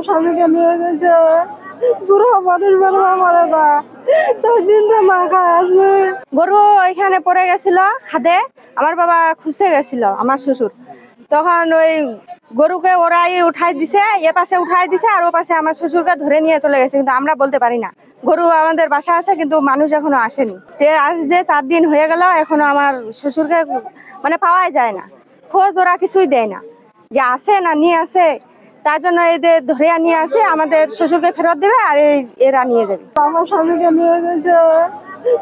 স্বামীকে নিয়ে গেছে। পুরো মানুষ বেরোবে মারে না, 4 দিন তো মা খায় আসবে। গরু ওইখানে পড়ে গেছিল খাদে, আমার বাবা খুঁজতে গেছিল আমার শ্বশুর, তখন ওই গরুকে ওরাই উঠাই দিছে, এ পাশে উঠাই দিছে আর ও পাশে আমার শ্বশুরকে ধরে নিয়ে চলে গেছে, কিন্তু আমরা বলতে পারি না। গরু আমাদের বাসা আছে কিন্তু মানুষ এখনো আসেনি। আজ যে 4 দিন হয়ে গেল এখনো আমার শ্বশুরকে মানে পাওয়াই যায় না, খোঁজ ওরা কিছুই দেয় না যে আসে না নিয়ে আসে। তার জন্য এদের ধরে নিয়ে আসে, আমাদের শ্বশুরকে ফেরত দেবে আর এরা নিয়ে যাবে। আমার স্বামীকে নিয়ে গেছে,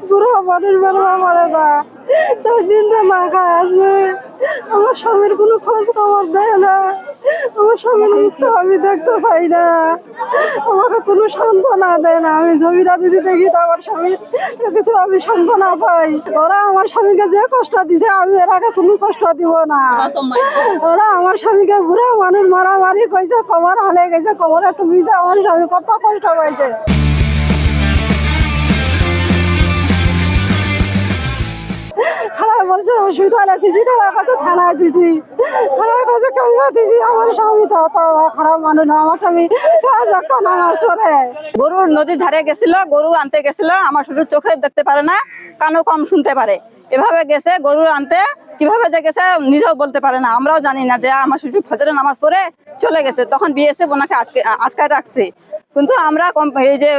পুরো মানুষ বেরোবে মারে না, 4 দিন তো মা খায় আসবে। আমার স্বামীর কোনো খোঁজ খবর দেয় না, আমার স্বামীর মুখটা আমি দেখতে পাই না, আমাকে কোনো সান্ত্বনা দেয় না। আমি জমিরা দিদি দেখি তো আমার স্বামীর কিছু আমি সান্ত্বনা পাই। ওরা আমার স্বামীকে যে কষ্ট দিছে আমি এরাকে কোনো কষ্ট দিব না। ওরা আমার স্বামীকে পুরো মানুষ মারামারি করেছে, কমর হালে গেছে, কমরে টুপিতে আমার স্বামী কত কষ্ট পাইছে। খারাপ বলছে হসপিটালে দিছি, কত থানায় দিছি, খারাপ কাছে কেমন দিছি। আমার স্বামী তো অত খারাপ মানুষ না, আমার স্বামী একটা নামাজ পড়ে। গরু নদীর ধারে গেছিল, গরু আনতে গেছিল, আমার শ্বশুর চোখে দেখতে পারে না, কানও কম শুনতে পারে, এভাবে গেছে গরু আনতে। কিভাবে যে গেছে নিজেও বলতে পারে না, আমরাও জানি না। যে আমার শ্বশুর ফজরের নামাজ পড়ে চলে গেছে, তখন বিএসএফ ওনাকে আটকায় রাখছে। কিন্তু আমরা এই যে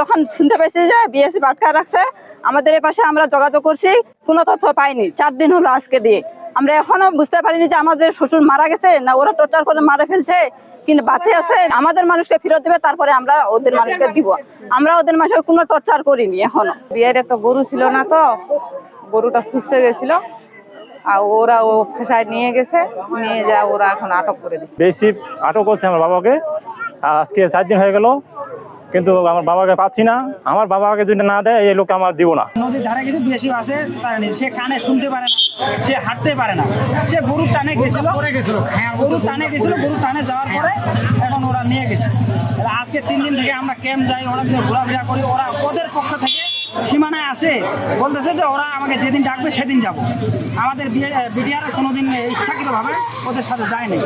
তখন শুনতে পাইছি যে বিএসএফ আটকায় রাখছে, আমাদের এই পাশে আমরা যোগাযোগ করছি, কোনো তথ্য পাইনি। 4 দিন হলো আজকে দিয়ে, আমরা এখনো বুঝতে পারিনি যে আমাদের শ্বশুর মারা গেছে না ওরা টর্চার করে মারা ফেলছে কিন্তু বাঁচে আছে। আমাদের মানুষকে ফেরত দেবে, তারপরে আমরা ওদের মানুষকে দিব। আমরা ওদের মানুষের কোনো টর্চার করিনি এখনো। বিয়ের একটা গরু ছিল না, তো গরুটা খুঁজতে গেছিল আর ওরা ও ফেসায় নিয়ে গেছে, নিয়ে যা ওরা এখন আটক করে দিচ্ছে। বেশি আটক করছে আমার বাবাকে, আজকে 4 দিন হয়ে গেল, কিন্তু আমার বাবাকে পাচ্ছি না। আমার বাবাকে যদি না দেয় এই লোক আমার দিব না। নদীর ধারে কিছু বেশি আসে, সে কানে শুনতে পারে না, সে হাঁটতে পারে না, সে গরুর টানে গেছিল, গরুর টানে গেছিল, গরুর টানে যাওয়ার পরে এখন ওরা নিয়ে গেছে। আজকে 3 দিন থেকে আমরা ক্যাম্প যাই, ওরা ঘোরাফেরা করি, ওরা ওদের পক্ষ থেকে সীমানায় আসে, বলতেছে যে ওরা আমাকে যেদিন ডাকবে সেদিন যাব। আমাদের বিটিআর কোনোদিন ইচ্ছাকৃতভাবে ওদের সাথে যায়নি।